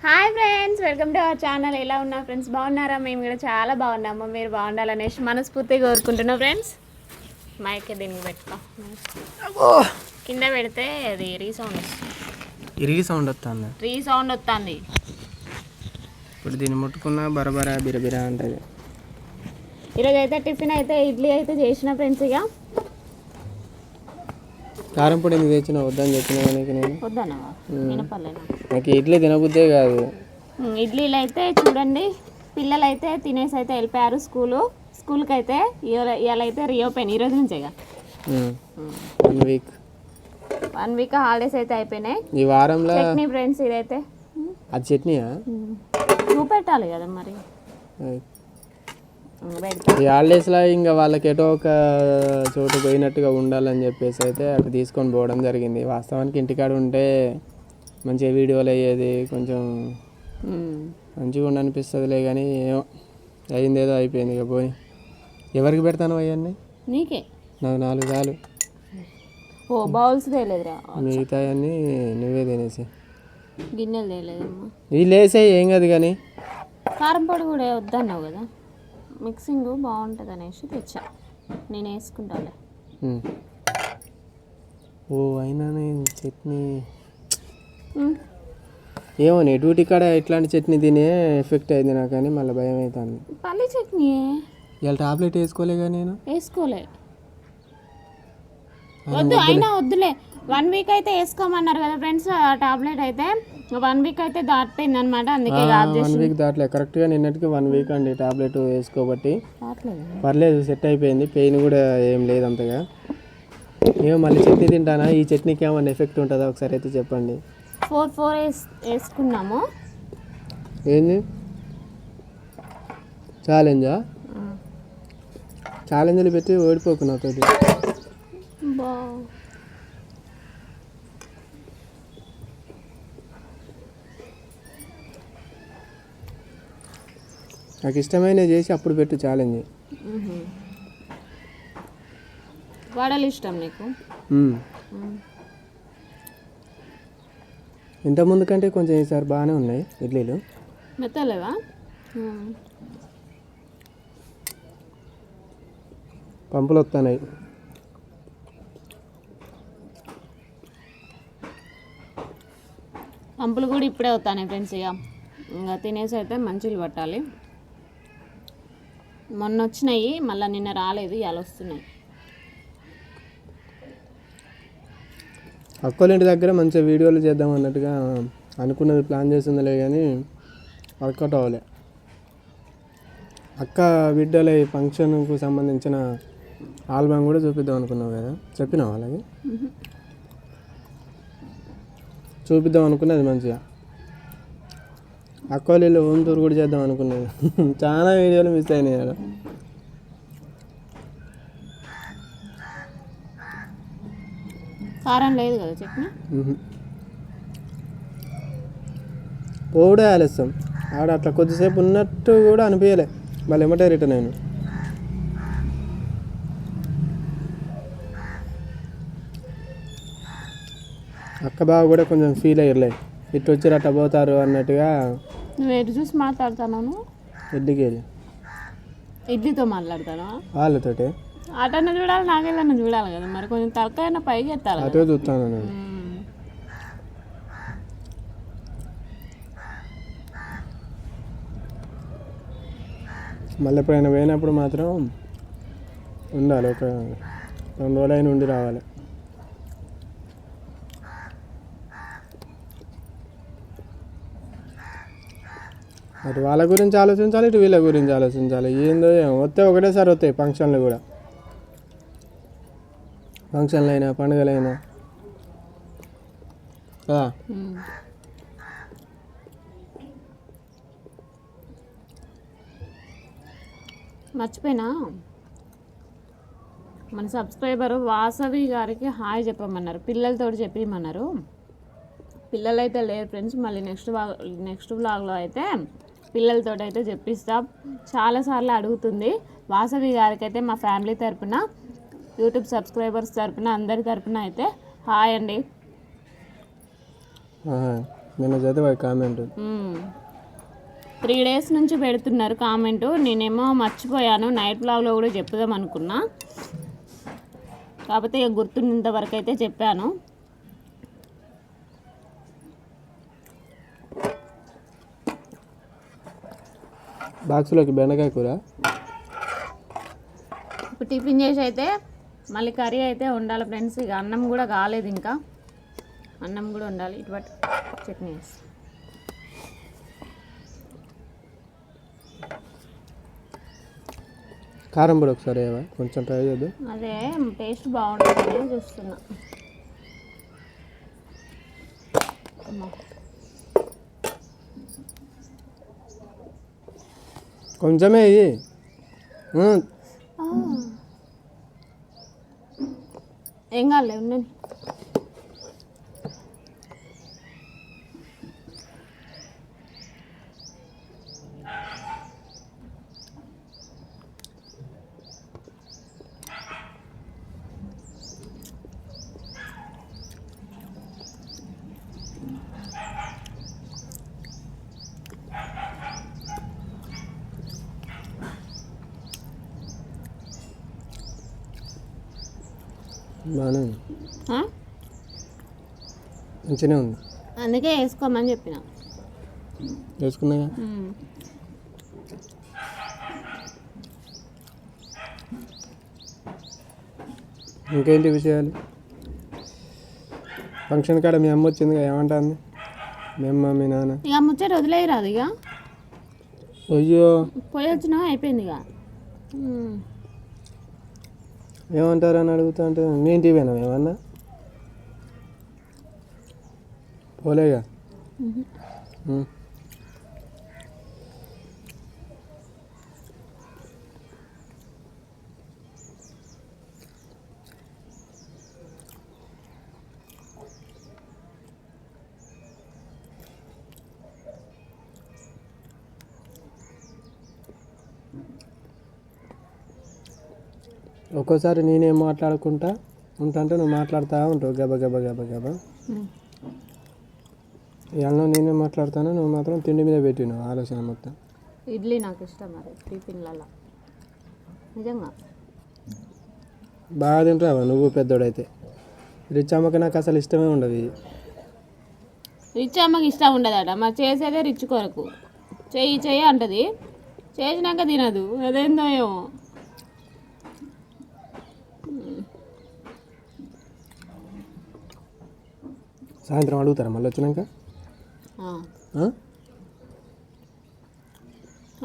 Hi friends, welcome to our channel. ఎలా ఉన్నా friends? బాగున్నారా? మేము కూడా చాలా బాగున్నాము. మీరు బాగుండాలనేసి మనస్ఫూర్తిగా కోరుకుంటున్నాం ఫ్రెండ్స్. మైక్ దీనికి పెట్టుకో, కింద పెడితే అది రీసౌండ్ వస్తుంది. రీసౌండ్ వస్తుంది. ఇప్పుడు దీన్ని ముట్టుకున్నా బరబరా బిరబిరా అంటది. ఈరోజు అయితే టిఫిన్ అయితే ఇడ్లీ అయితే చేసిన ఫ్రెండ్స్. ఇక కారం పొడి ఎందుకు తెచ్చిన? వద్దని చెప్పిన నేను. వద్దన్నా వినపలేనా? నాకు ఇడ్లీ తినబుద్దే కాదు. ఇడ్లీలు అయితే చూడండి, పిల్లలు అయితే తినేసి అయితే వెళ్ళిపోయారు స్కూల్కి అయితే. ఇవాళ అయితే రీఓపెన్ ఈరోజు నుంచేగా 1 వీక్ హాలిడేస్ అయితే అయిపోయినాయి. ఈ వారంలో చట్నీ ఫ్రెండ్స్, ఇదైతే అది చట్నీయా? చూపెట్టాలి కదా మరి. ఈ హాలిడేస్లో ఇంకా వాళ్ళకి ఎటో ఒక చోటు పోయినట్టుగా ఉండాలని చెప్పేసి అయితే అటు తీసుకొని పోవడం జరిగింది. వాస్తవానికి ఇంటికాడ ఉంటే మంచిగా వీడియోలు అయ్యేది, కొంచెం మంచిగా ఉండనిపిస్తుందిలే. కానీ ఏమో అయిందేదో అయిపోయింది. ఇక పోయి ఎవరికి పెడతాను అవన్నీ? నీకే. నాకు 4 చాలు. ఓ బౌల్స్ తేలేదురా, మిగతా అన్నీ నువ్వే తినేసి. గిన్నెలు తేలేదమ్మా. వీళ్ళు వేసే ఏం కాదు కానీ కారం పొడి కూడా వద్దన్నావు కదా, మిక్సింగ్ బాగుంటుంది అనేసి తెచ్చా. నేను వేసుకుంటాలే. ఓ అయినా చట్నీ ఏమో డ్యూటీ కాడ ఇట్లాంటి చట్నీ తినే ఎఫెక్ట్ అయింది నాకు. కానీ మళ్ళీ భయం అవుతుంది. పల్లి చట్నీ ఇలా టాబ్లెట్ వేసుకోలేగా నేను. వేసుకోలే, వద్దు అయినా వద్దులే. 1 వీక్ అయితే వేసుకోమన్నారు కదా ఫ్రెండ్స్. ఆ టాబ్లెట్ అయితే 1 వీక్ అయితే దాటిపోయింది అనమాట. అందుకే 1 వీక్ దాటలే, కరెక్ట్గా నిన్నటికి 1 వీక్ అండి టాబ్లెట్ వేసుకోబట్టి. పర్లేదు, సెట్ అయిపోయింది. పెయిన్ కూడా ఏం లేదు అంతగా. ఏమో మళ్ళీ చట్నీ తింటానా? ఈ చట్నీకి ఏమన్నా ఎఫెక్ట్ ఉంటుందా ఒకసారి అయితే చెప్పండి. 4 వేసుకున్నాము. ఏంది ఛాలెంజ్లు పెట్టి ఓడిపోకు నాతోటి. నాకు ఇష్టమైన చేసి అప్పుడు పెట్టు ఛాలెంజ్. వడలు ఇష్టం నీకు? ఇంతకుముందు కంటే కొంచెం ఈసారి బాగానే ఉన్నాయి ఇడ్లీలు. మెత్తలేవా? పంపులు వస్తున్నాయి. పంపులు కూడా ఇప్పుడే వస్తాయి ఫ్రెండ్స్. ఇక ఇంకా తినేసి అయితే మంచిలు పట్టాలి. మొన్న వచ్చినాయి, మళ్ళీ నిన్న రాలేదు, ఇవాళ వస్తున్నాయి. అక్కోళ్ళ ఇంటి దగ్గర మంచిగా వీడియోలు చేద్దాం అన్నట్టుగా అనుకున్నది, ప్లాన్ చేసిందిలే కానీ వర్కౌట్ అవ్వలే. అక్క బిడ్డల ఫంక్షన్కు సంబంధించిన ఆల్బమ్ కూడా చూపిద్దాం అనుకున్నావు కదా, చెప్పినావు అలాగే? చూపిద్దాం అనుకున్నది మంచిగా. అక్కోళ్ళు హోమ్ టూర్ కూడా చేద్దాం అనుకున్నది. చాలా వీడియోలు మిస్ అయినాయి కదా. కారం లేదు కదా చట్నీ. పోవడే ఆలస్యం. ఆడ అట్లా కొద్దిసేపు ఉన్నట్టు కూడా అనిపించలే. మళ్ళీ ఏమంటే రిటర్న్ అయినా. అక్క బావ కూడా కొంచెం ఫీల్ అయ్యలే, ఇటు వచ్చి అట్లా పోతారు అన్నట్టుగా. నువ్వు ఎటు చూసి మాట్లాడుతున్నాను? ఇడ్లీతో మాట్లాడతాను వాళ్ళతోటి. అటన్నా చూడాలి, నాకెళ్ళన్నా చూడాలి కదా మరి. కొంచెం తలకాయ పైకి ఎత్తాలి. అటే చూస్తాను నేను. మళ్ళీ ఎప్పుడైనా పోయినప్పుడు మాత్రం ఉండాలి, ఒక 2 రోజులైనా ఉండి రావాలి. అటు వాళ్ళ గురించి ఆలోచించాలి, ఇటు వీళ్ళ గురించి ఆలోచించాలి. ఏందో వస్తే ఒకటేసారి వస్తాయి ఫంక్షన్లు కూడా. ఫంక్షన్లు అయినా పండుగలైనా కదా. మర్చిపోయినా, మన సబ్స్క్రైబరు వాసవి గారికి హాయ్ చెప్పమన్నారు. పిల్లలతో చెప్పమన్నారు. పిల్లలు అయితే లేరు ఫ్రెండ్స్. మళ్ళీ నెక్స్ట్ వ్లాగ్లో అయితే పిల్లలతో అయితే చెప్పిస్తా. చాలాసార్లు అడుగుతుంది. వాసవి గారికి అయితే మా ఫ్యామిలీ తరపున, యూట్యూబ్ సబ్స్క్రైబర్స్ తరపున, అందరి తరపున అయితే హాయ్ అండి. నిన్న చదివా కామెంట్. 3 days నుంచి పెడుతున్నారు కామెంటు. నేనేమో మర్చిపోయాను, నైట్ బ్లాగ్లో కూడా చెప్పుదాం అనుకున్నా, కాకపోతే ఇక గుర్తున్నంత వరకు అయితే చెప్పాను. బాక్స్లోకి బెండకాయ కూర. ఇప్పుడు టిఫిన్ చేసి అయితే మళ్ళీ కర్రీ అయితే ఉండాలి ఫ్రెండ్స్. ఇక అన్నం కూడా కాలేదు, ఇంకా అన్నం కూడా ఉండాలి. ఇటువంటి చట్నీ వేసి కారం పొడి ఒకసారి కొంచెం ట్రై చేద్దాం. అదే టేస్ట్ బాగుంటుందని చూస్తున్నా. కొంచెమే ఇది. ఏం కాలే ఉండండి. బాగానే ఉంది, మంచిగానే ఉంది. అందుకే వేసుకోమని చెప్పిన. వేసుకున్నాగా. ఇంకేంటి విషయాలు? ఫంక్షన్ కాడ మీ అమ్మ వచ్చింది, ఏమంటుంది మీ అమ్మ మీ నాన్న? ఇక ముచ్చట వదిలేయరాదు. ఇక అయ్యో పోయి వచ్చినా అయిపోయింది. ఇక ఏమంటారు అని అడుగుతా అంటే మీ ఇంటికి పోయినా ఏమన్నా పోలేగా. ఒక్కోసారి నేనేం మాట్లాడుకుంటా ఉంటాంటే నువ్వు మాట్లాడుతూ ఉంటావు గబ గబ గబ గబ. ఇవాళ నేనే మాట్లాడతాను, నువ్వు మాత్రం తిండి మీద పెట్టినావు ఆలోచన మొత్తం. ఇడ్లీ నాకు ఇష్టం, మరి టిఫిన్లలో నిజంగా బాగా తింటావా నువ్వు పెద్దోడైతే. రిచ్ అమ్మకి నాకు అసలు ఇష్టమే ఉండదు. రిచ్ అమ్మకి ఇష్టం ఉండదట, మరి చేసేదే రిచ్ కొరకు. చెయ్యి అంటది, చేసినాక తినదు. అదేందో ఏమో. సాయంత్రం అడుగుతారా మళ్ళీ వచ్చినాక?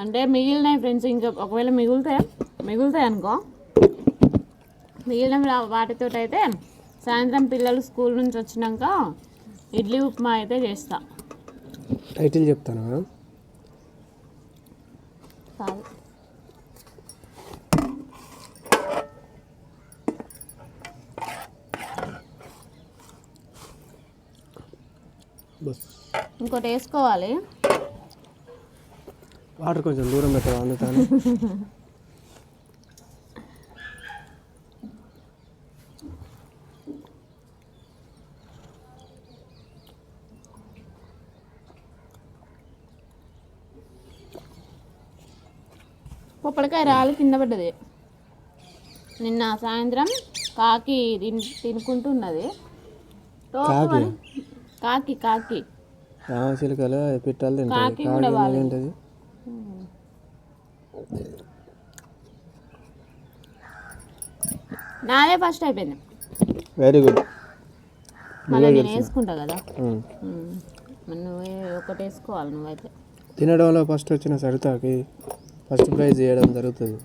అంటే మిగిలినాయి ఫ్రెండ్స్, ఇంకా ఒకవేళ మిగులుతాయి అనుకో, మిగిలిన వాటితో అయితే సాయంత్రం పిల్లలు స్కూల్ నుంచి వచ్చినాక ఇడ్లీ ఉప్మా అయితే చేస్తా. టైటిల్ చెప్తాను కాదు, ఇంకోటి వేసుకోవాలి. వాటర్ కొంచెం దూరం పెట్టావా అందుతాను. పొప్పడికాయ రాళ్ళు కింద పడ్డది నిన్న సాయంత్రం. కాకి తినుకుంటున్నది. కాకి రామచిలుకలు పిట్టలు కాకి కూడా తింటుంది. నాదే ఫస్ట్ అయిపోయింది. Very good. మళ్ళీ నేను వేసుకుంటా కదా, నువ్వే ఒకటి వేసుకోవాలి. నువ్వైతే తినడంలో ఫస్ట్ వచ్చిన సరితాకి ఫస్ట్ ప్రైజ్ చేయడం జరుగుతుంది.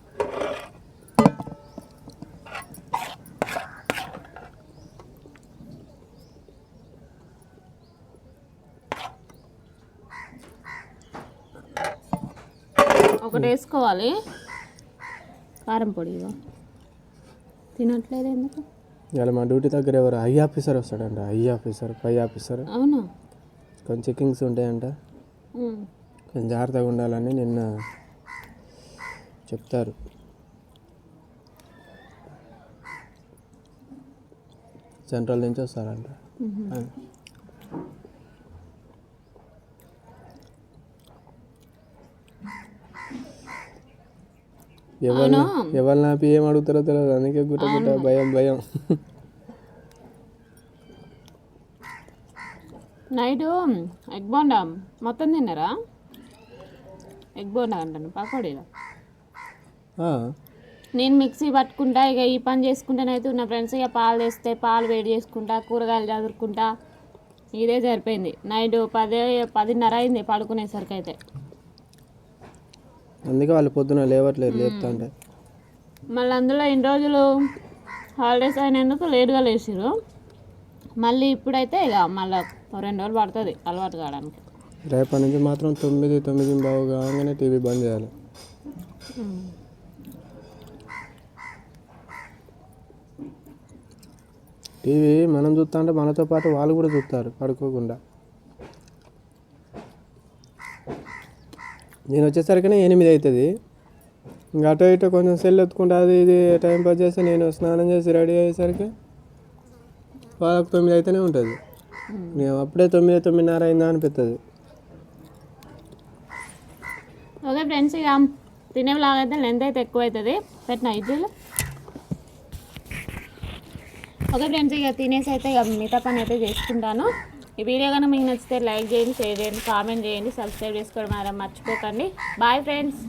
ఒకటి వేసుకోవాలి. కారం పొడి తినట్లేదు ఎందుకు? ఇలా మా డ్యూటీ దగ్గర ఎవరు ఐ ఆఫీసర్ వస్తాడంట. Pi officer. అవునా? కొంచెం చెకింగ్స్ ఉంటాయంట, కొంచెం జాగ్రత్తగా ఉండాలని నిన్న చెప్తారు. సెంట్రల్ నుంచి వస్తారంట. ఎవరు నాపి ఏం అడుగుతారో తెలియదు, అందుకే గుట్ట భయం. నైటు ఎగ్ బోండా మొత్తం తిన్నారా? ఎగ్ బోండా అంటాను పకోడీలో. నేను మిక్సీ పట్టుకుంటా, ఇక ఈ పని చేసుకుంటానైతే ఉన్న ఫ్రెండ్స్. ఇక పాలు తెస్తే పాలు వేడి చేసుకుంటా, కూరగాయలు చదువుకుంటా, ఇదే సరిపోయింది. నైట్ 10:30 అయింది పడుకునేసరికి అయితే. అందుకే వాళ్ళు పొద్దున లేవట్లేదు, లేపుతా అంటే. మళ్ళీ అందులో ఇన్ని రోజులు హాలిడేస్ అయినందుకు లేట్గా లేచిరు. మళ్ళీ ఇప్పుడైతే ఇక మళ్ళీ 2 రోజులు పడుతుంది అలవాటు కావడానికి. రేపటి నుంచి మాత్రం 9:09 కాగానే టీవీ బంద్ చేయాలి. టీవీ మనం చూస్తా అంటే మనతో పాటు వాళ్ళు కూడా చూస్తారు పడుకోకుండా. నేను వచ్చేసరికి 8 అవుతుంది. ఇంకా అటో ఇటో కొంచెం సెల్ ఎత్తుకుంటా అది ఇది టైం పాస్ చేస్తే నేను స్నానం చేసి రెడీ అయ్యేసరికి 9 అయితేనే ఉంటుంది. నేను అప్పుడే 9:30 అయిందా అనిపిస్తుంది. ఓకే ఫ్రెండ్స్, ఇక తినే లాగా అయితే లెంత్ అయితే ఎక్కువ అవుతుంది. పెట్టిన ఇడ్లీలు. ఓకే ఫ్రెండ్స్, ఇక తినేసి అయితే ఇక మిగతా పని అయితే చేసుకుంటాను. ఈ వీడియో కనుక మీకు నచ్చితే లైక్ చేయండి, షేర్ చేయండి, కామెంట్ చేయండి, సబ్స్క్రైబ్ చేసుకోవడం మాత్రం మర్చిపోకండి. Bye friends.